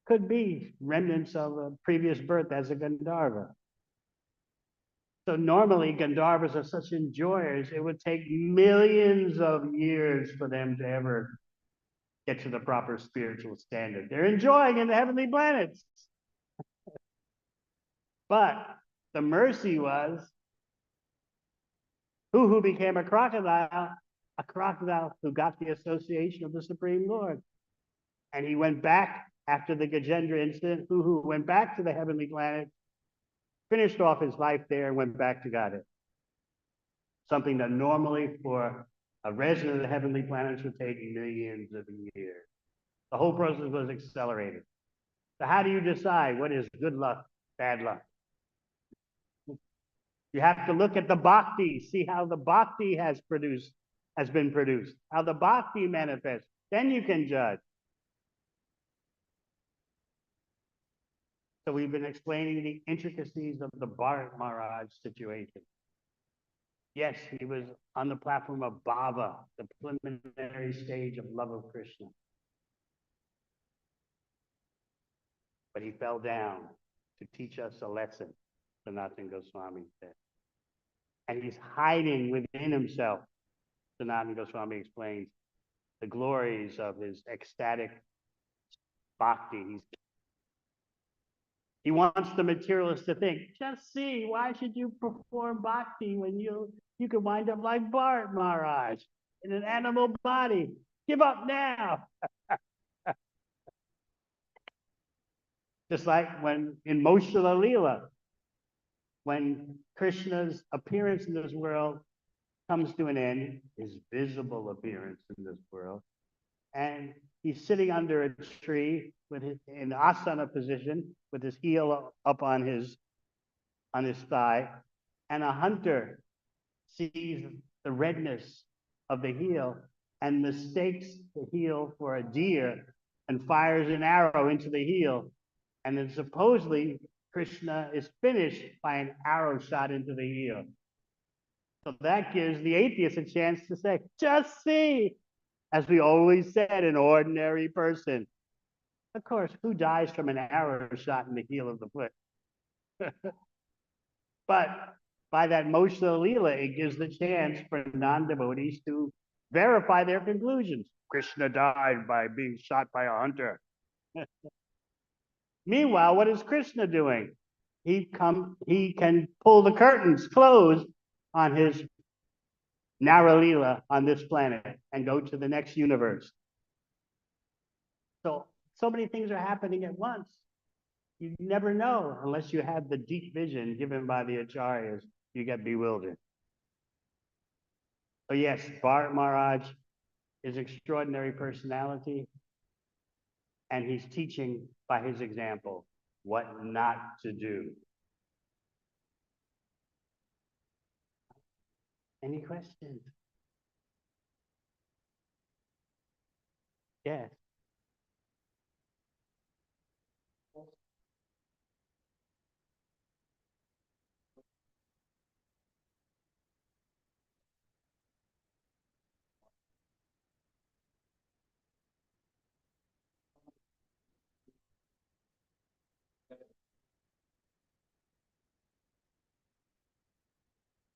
Could be remnants of a previous birth as a Gandharva. So normally Gandharvas are such enjoyers, it would take millions of years for them to ever get to the proper spiritual standard. They're enjoying in the heavenly planets. But the mercy was, who became a crocodile who got the association of the Supreme Lord. And he went back after the Gajendra incident, who went back to the heavenly planet, finished off his life there, and went back to Godhead. Something that normally for a resident of the heavenly planets would take millions of years. The whole process was accelerated. So how do you decide what is good luck, bad luck? You have to look at the bhakti, see how the bhakti has been produced, how the bhakti manifests. Then you can judge. So we've been explaining the intricacies of the Bharat Maharaj situation. Yes, he was on the platform of bhava, the preliminary stage of love of Krishna. But he fell down to teach us a lesson, Sanatana Goswami said. And he's hiding within himself. Sanatana Goswami explains the glories of his ecstatic bhakti. He's He wants the materialist to think, just see, why should you perform bhakti when you could wind up like Bharat Maharaj in an animal body? Give up now. Just like when in Moshula Leela, when Krishna's appearance in this world comes to an end, his visible appearance in this world, and he's sitting under a tree with his in asana position with his heel up on his thigh, and a hunter sees the redness of the heel and mistakes the heel for a deer and fires an arrow into the heel, and then supposedly Krishna is finished by an arrow shot into the heel. So that gives the atheist a chance to say, just see, as we always said, an ordinary person. Of course, who dies from an arrow shot in the heel of the foot? But by that Moshla Leela, it gives the chance for non-devotees to verify their conclusions. Krishna died by being shot by a hunter. Meanwhile, what is Krishna doing? He can pull the curtains closed on his Nara Leela on this planet and go to the next universe. So many things are happening at once. You never know unless you have the deep vision given by the acharyas. You get bewildered. So yes, Bharat Maharaj is extraordinary personality, and he's teaching by his example what not to do. Any questions? Yes.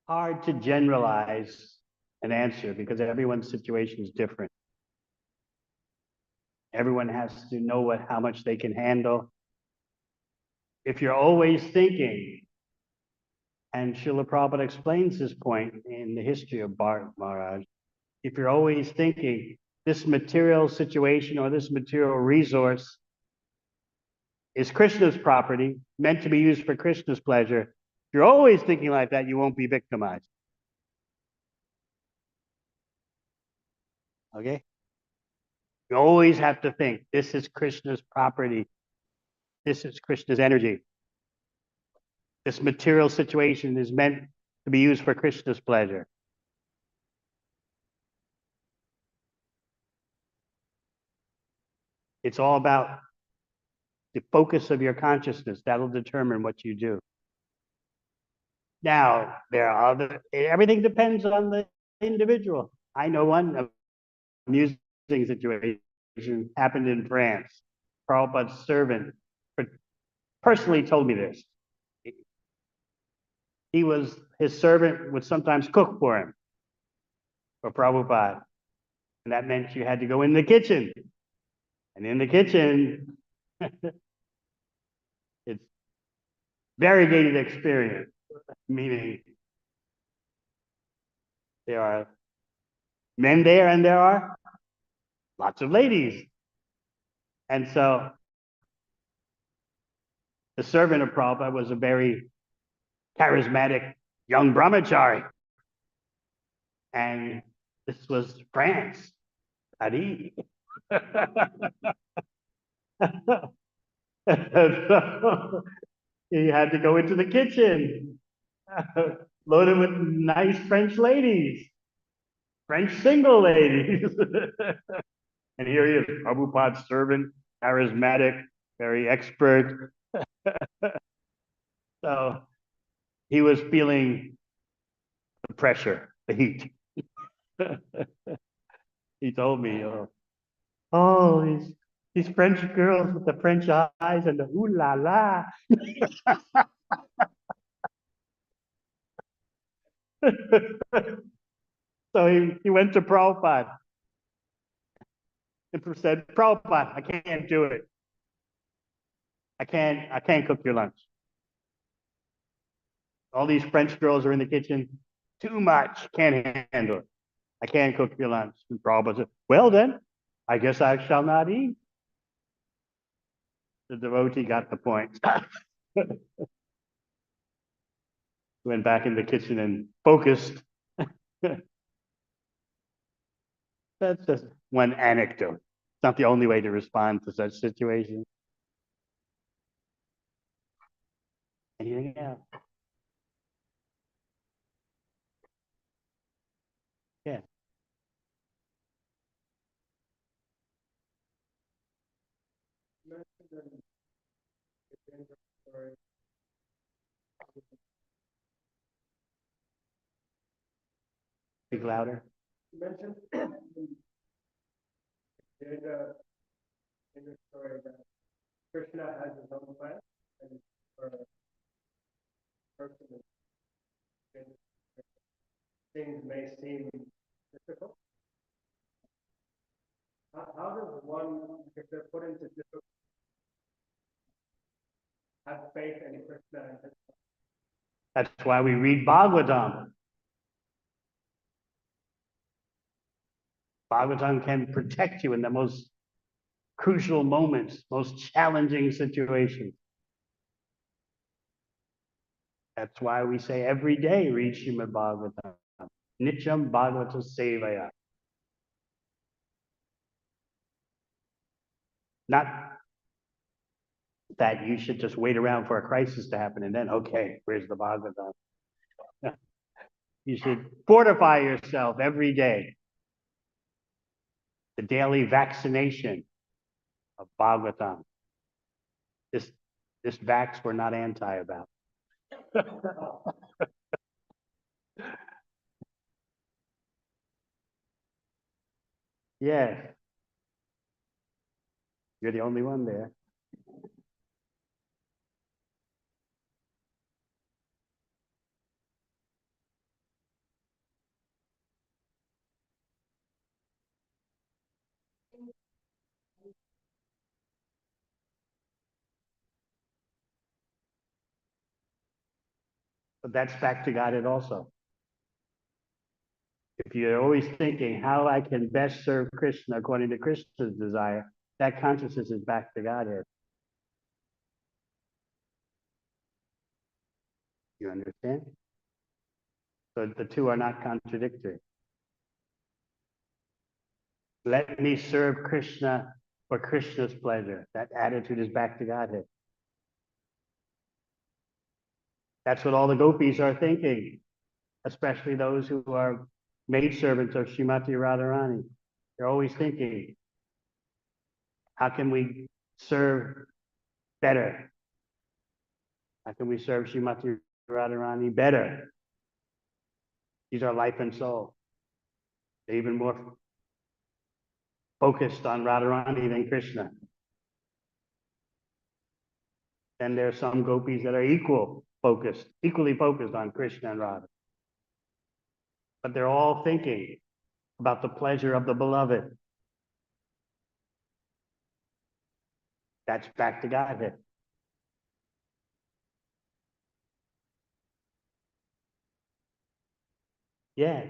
Hard to generalize an answer because everyone's situation is different. Everyone has to know how much they can handle. If you're always thinking, and Srila Prabhupada explains this point in the history of Bharat Maharaj, if you're always thinking this material situation or this material resource is Krishna's property, meant to be used for Krishna's pleasure, if you're always thinking like that, you won't be victimized. Okay? You always have to think, this is Krishna's property. This is Krishna's energy. This material situation is meant to be used for Krishna's pleasure. It's all about the focus of your consciousness. That'll determine what you do. Now, there are everything depends on the individual. I know one amusing situation happened in France. Prabhupada's servant personally told me this. His servant would sometimes cook for him, for Prabhupada. And that meant you had to go in the kitchen. And in the kitchen, it's variegated experience, meaning there are men there and there are lots of ladies. And so the servant of Prabhupada was a very charismatic young brahmachari. And this was France, Paris. So he had to go into the kitchen, loaded with nice French ladies, French single ladies. And here he is, Prabhupada's servant, charismatic, very expert. So he was feeling the pressure, the heat. He told me, oh, these French girls with the French eyes and the ooh la la. So he went to Prabhupada and said, Prabhupada, I can't do it. I can't cook your lunch. All these French girls are in the kitchen. Too much. Can't handle it. I can't cook your lunch. And Prabhupada said, well then, I guess I shall not eat. The devotee got the point. Went back in the kitchen and focused. That's just one anecdote. It's not the only way to respond to such situations. Anything else? Yeah. Speak louder. You mentioned there's a in the story that Krishna has his own plan, and for a person, things may seem difficult. How does one, if they're put into difficult, have faith in Krishna? That's why we read Bhagavatam. Bhagavatam can protect you in the most crucial moments, most challenging situations. That's why we say every day, read Srimad Bhagavatam. Nityam Bhagavata Sevaya. Not that you should just wait around for a crisis to happen and then, okay, where's the Bhagavatam? You should fortify yourself every day. The daily vaccination of Bhagavatam. This vax we're not anti about. Yes. You're the only one there. But that's back to Godhead also. If you're always thinking how I can best serve Krishna according to Krishna's desire, that consciousness is back to Godhead. You understand? So the two are not contradictory. Let me serve Krishna for Krishna's pleasure. That attitude is back to Godhead. That's what all the gopis are thinking, especially those who are maidservants of Srimati Radharani. They're always thinking, how can we serve better? How can we serve Srimati Radharani better? These are life and soul. They're even more focused on Radharani than Krishna. And there are some gopis that are equally focused on Krishna and Radha. But they're all thinking about the pleasure of the beloved. That's back to Godhead. Yes.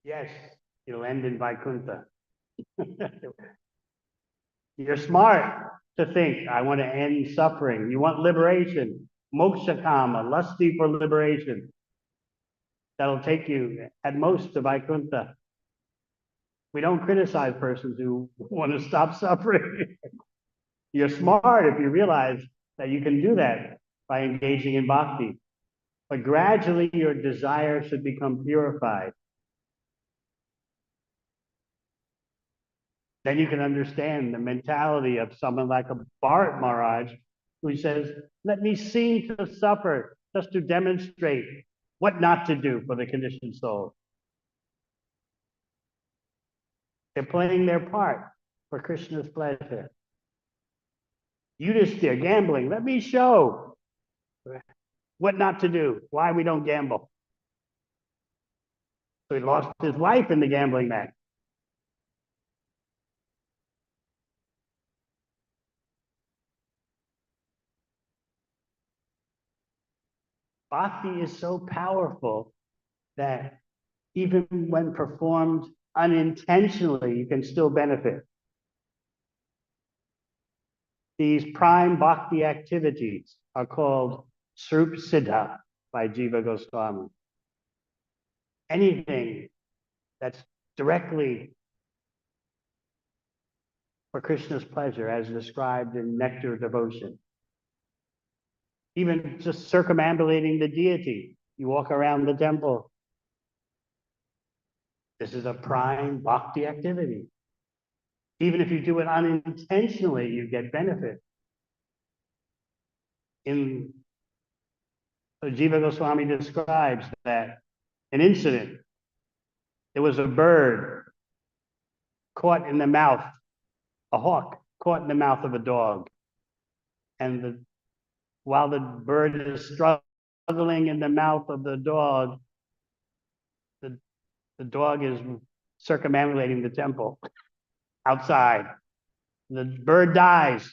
Yes. It'll end in Vaikuntha. You're smart to think, I want to end suffering. You want liberation. Moksha kama, lusty for liberation. That'll take you at most to Vaikuntha. We don't criticize persons who want to stop suffering. You're smart if you realize that you can do that by engaging in bhakti. But gradually your desire should become purified. Then you can understand the mentality of someone like a Bharat Maharaj, who says, let me seem to suffer just to demonstrate what not to do for the conditioned soul. They're playing their part for Krishna's pleasure. Yudhishthira gambling. Let me show what not to do, why we don't gamble. So he lost his wife in the gambling match. Bhakti is so powerful that even when performed unintentionally, you can still benefit. These prime bhakti activities are called Srup Siddha by Jiva Goswami. Anything that's directly for Krishna's pleasure, as described in Nectar Devotion. Even just circumambulating the deity. You walk around the temple. This is a prime bhakti activity. Even if you do it unintentionally, you get benefit. So Jiva Goswami describes that an incident, there was a bird caught in the mouth, a hawk caught in the mouth of a dog. And while the bird is struggling in the mouth of the dog is circumambulating the temple outside. The bird dies.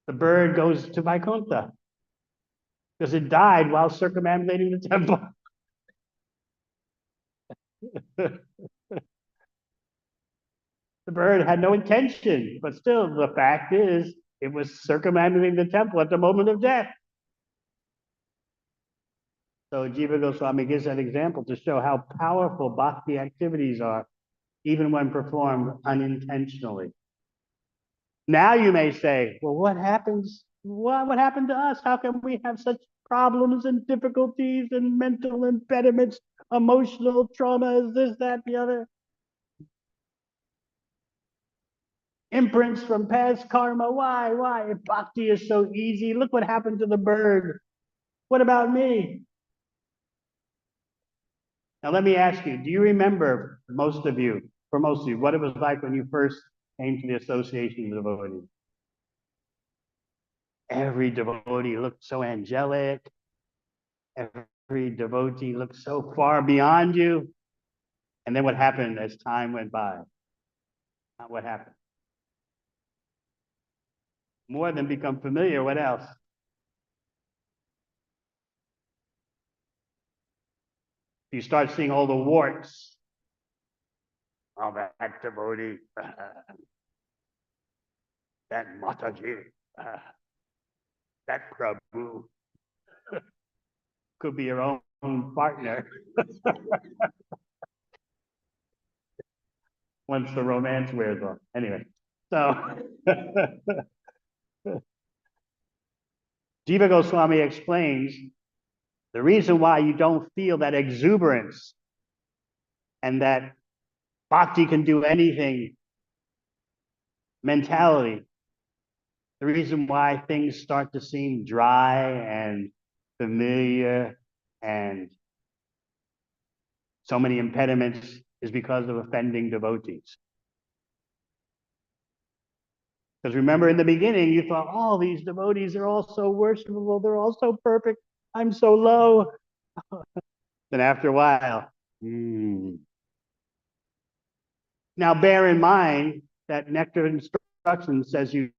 The bird goes to Vaikuntha because it died while circumambulating the temple. The bird had no intention, but still the fact is it was circumambulating the temple at the moment of death. So Jiva Goswami gives that example to show how powerful bhakti activities are, even when performed unintentionally. Now you may say, well, what happens? What happened to us? How can we have such problems and difficulties and mental impediments, emotional traumas, this, that, the other? Imprints from past karma. Why? If bhakti is so easy, look what happened to the bird. What about me? Now let me ask you, do you remember, for most of you, what it was like when you first came to the association of devotees? Every devotee looked so angelic. Every devotee looked so far beyond you. And then what happened as time went by? What happened? More than become familiar, what else? You start seeing all the warts. Oh, that devotee, that Mataji, that Prabhu, could be your own partner. Once the romance wears off. Anyway, so Jiva Goswami explains the reason why you don't feel that exuberance and that bhakti can do anything mentality. The reason why things start to seem dry and familiar and so many impediments is because of offending devotees. Because remember in the beginning, you thought, oh, these devotees are all so worshipful, they're all so perfect, I'm so low. Then after a while, Now bear in mind that Nectar Instruction says you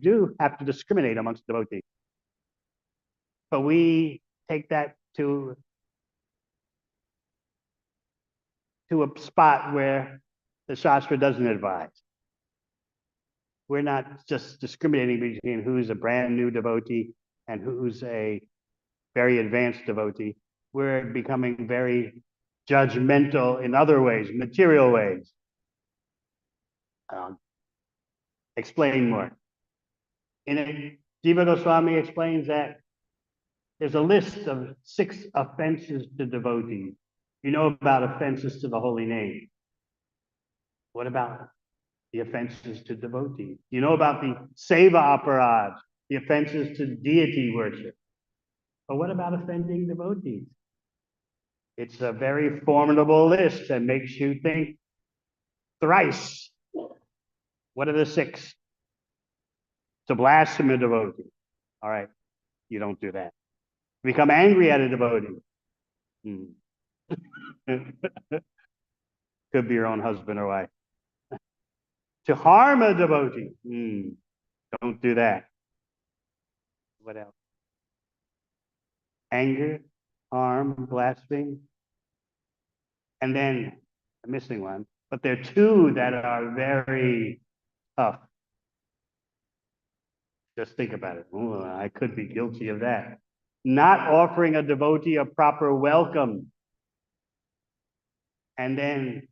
do have to discriminate amongst devotees. But we take that to a spot where the Shastra doesn't advise. We're not just discriminating between who's a brand new devotee and who's a very advanced devotee. We're becoming very judgmental in other ways, material ways. Explain more. In it, Jiva Goswami explains that there's a list of 6 offenses to devotees. You know about offenses to the holy name. What about the offenses to devotees? You know about the seva aparad, the offenses to deity worship. But what about offending devotees? It's a very formidable list that makes you think thrice. What are the 6? To blaspheme a devotee. All right, you don't do that. Become angry at a devotee. Could be your own husband or wife. To harm a devotee. Don't do that. What else? Anger, harm, blaspheme. And then, I'm missing one, but there are 2 that are very tough. Just think about it. Ooh, I could be guilty of that. Not offering a devotee a proper welcome. And then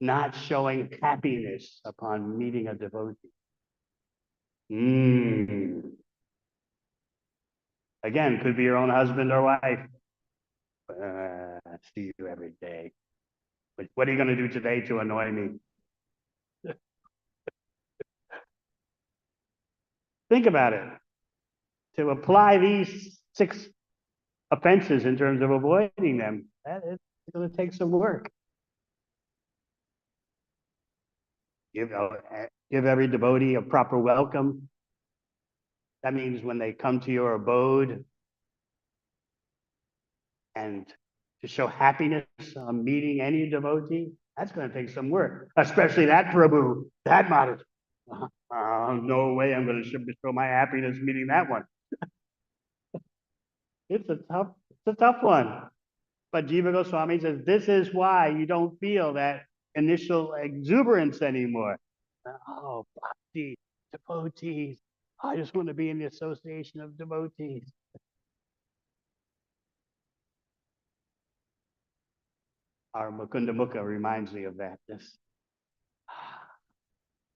not showing happiness upon meeting a devotee. Again, could be your own husband or wife. I see you every day. But what are you going to do today to annoy me? Think about it. To apply these 6 offenses in terms of avoiding them, that is going to take some work. Give every devotee a proper welcome. That means when they come to your abode, and to show happiness on meeting any devotee, that's going to take some work, especially that Prabhu, that Maharaj. No way I'm going to show my happiness meeting that one. It's a tough one. But Jiva Goswami says, this is why you don't feel that initial exuberance anymore. Oh, bhakti, devotees. I just want to be in the association of devotees. Our Mukunda Mukha reminds me of that. This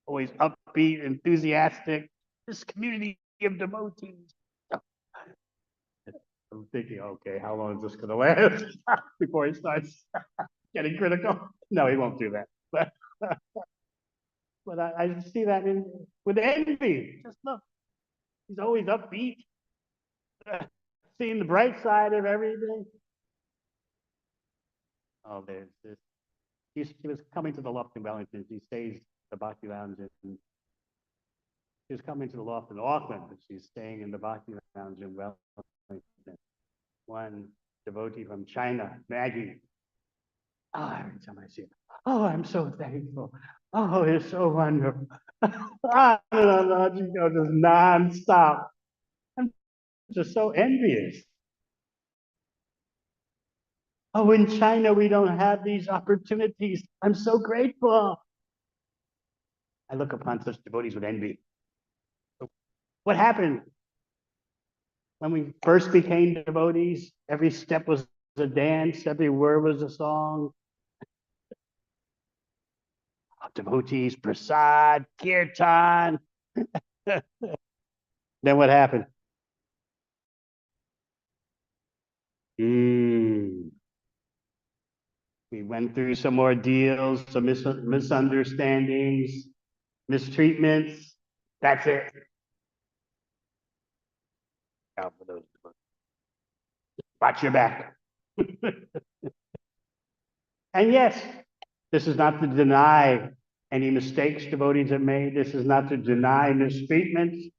always upbeat, enthusiastic, this community of devotees. I'm thinking, okay, how long is this going to last before he starts getting critical? No, he won't do that. But I see that with envy. Just look, he's always upbeat, seeing the bright side of everything. Oh, there's this. He was coming to the loft in Wellington. He stays at the Bhakti Lounge. And she was coming to the loft in Auckland, but she's staying in the Bhakti Lounge in Wellington. One devotee from China, Maggie. Oh, every time I see her, oh, I'm so thankful. Oh, it's so wonderful. I don't know, just nonstop. I'm just so envious. Oh, in China, we don't have these opportunities. I'm so grateful. I look upon such devotees with envy. What happened? When we first became devotees, every step was a dance, every word was a song. Devotees, prasad, kirtan. Then what happened? We went through some ordeals, some misunderstandings, mistreatments. That's it. Out for those. Watch your back. And yes, this is not to deny any mistakes devotees have made. This is not to deny mistreatments.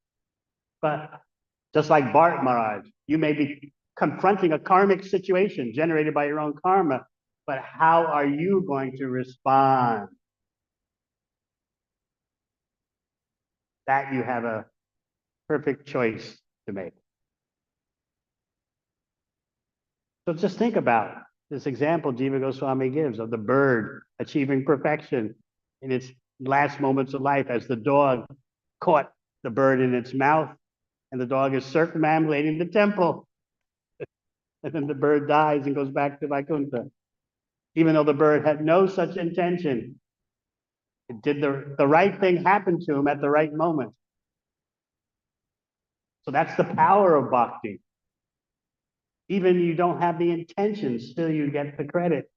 But just like Bart Maharaj, you may be confronting a karmic situation generated by your own karma, but how are you going to respond? That you have a perfect choice to make. So just think about this example Jiva Goswami gives of the bird achieving perfection in its last moments of life as the dog caught the bird in its mouth and the dog is circumambulating the temple. And then the bird dies and goes back to Vaikuntha. Even though the bird had no such intention, it did the right thing happen to him at the right moment. So that's the power of bhakti. Even you don't have the intention, still you get the credit.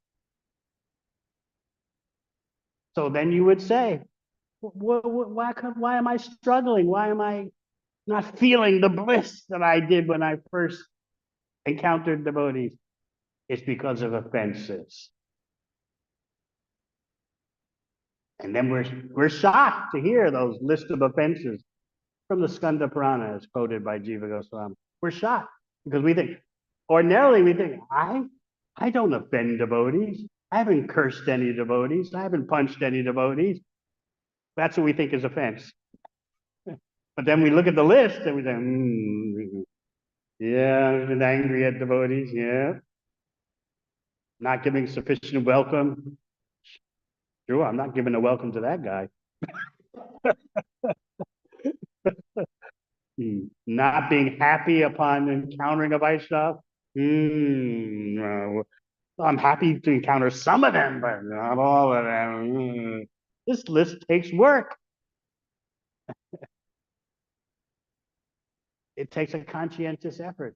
So then you would say, why am I struggling? Why am I not feeling the bliss that I did when I first encountered devotees. It's because of offenses. And then we're shocked to hear those list of offenses from the Skanda Purana, as quoted by Jiva Goswami. We're shocked because ordinarily we think, I don't offend devotees. I haven't cursed any devotees. I haven't punched any devotees. That's what we think is offense. But then we look at the list and we say, yeah, I've been angry at devotees. Yeah. Not giving sufficient welcome. Sure, I'm not giving a welcome to that guy. Not being happy upon encountering a Vaishnava. No. I'm happy to encounter some of them, but not all of them. This list takes work. It takes a conscientious effort.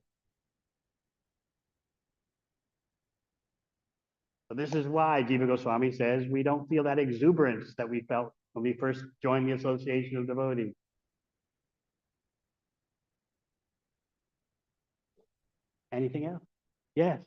So this is why Jiva Goswami says we don't feel that exuberance that we felt when we first joined the Association of Devotees. Anything else? Yes.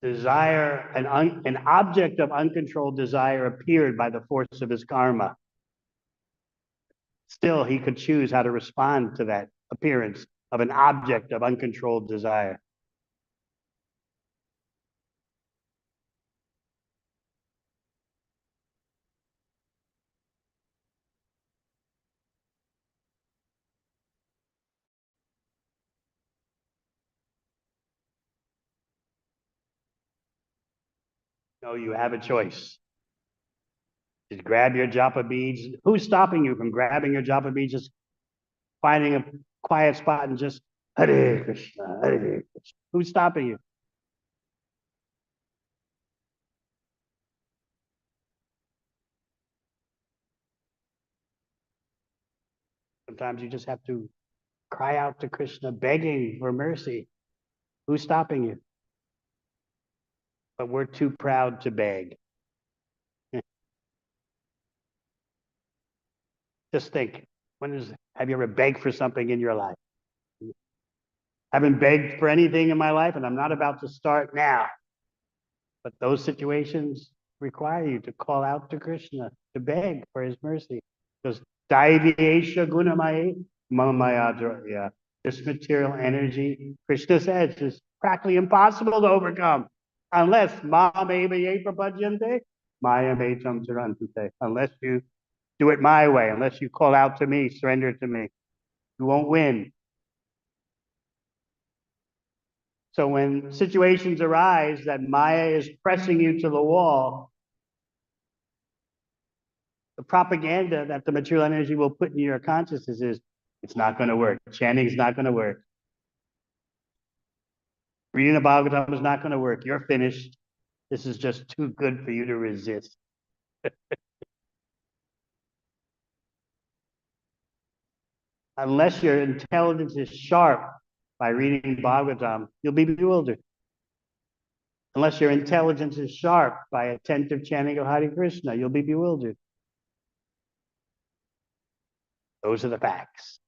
Desire, an object of uncontrolled desire appeared by the force of his karma. Still, he could choose how to respond to that appearance of an object of uncontrolled desire. No, you have a choice. Just grab your japa beads. Who's stopping you from grabbing your japa beads? Just finding a quiet spot and just Hare Krishna, Hare Krishna. Who's stopping you? Sometimes you just have to cry out to Krishna, begging for mercy. Who's stopping you? But we're too proud to beg. Just think, have you ever begged for something in your life? I haven't begged for anything in my life, and I'm not about to start now. But those situations require you to call out to Krishna, to beg for his mercy. Because Daiviyesha Gunamaya Mamaya, yeah. This material energy, Krishna says, is practically impossible to overcome unless Mamaya Prabhadyante, Maya Metam Tarantute. Unless you do it my way, unless you call out to me, surrender to me. You won't win. So when situations arise that Maya is pressing you to the wall, the propaganda that the material energy will put in your consciousness is, it's not going to work. Chanting is not going to work. Reading the Bhagavatam is not going to work. You're finished. This is just too good for you to resist. Unless your intelligence is sharp by reading Bhagavatam, you'll be bewildered. Unless your intelligence is sharp by attentive chanting of Hare Krishna, you'll be bewildered. Those are the facts.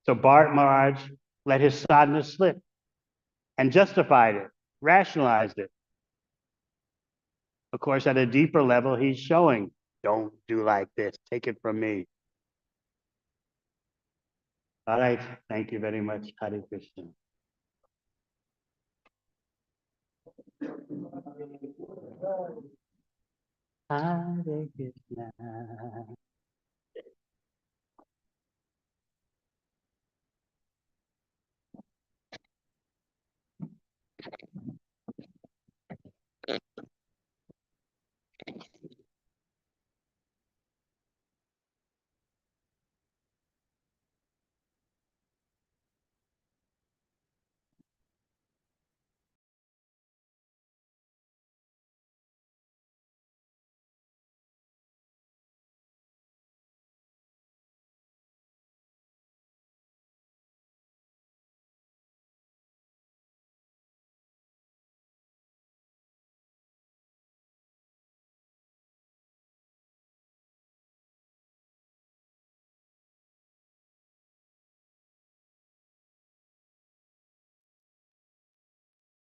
So Bharat Maharaj let his sadhana slip and justified it, rationalized it. Of course, at a deeper level, he's showing, don't do like this. Take it from me. All right. Thank you very much. Hare Krishna. Hare Krishna.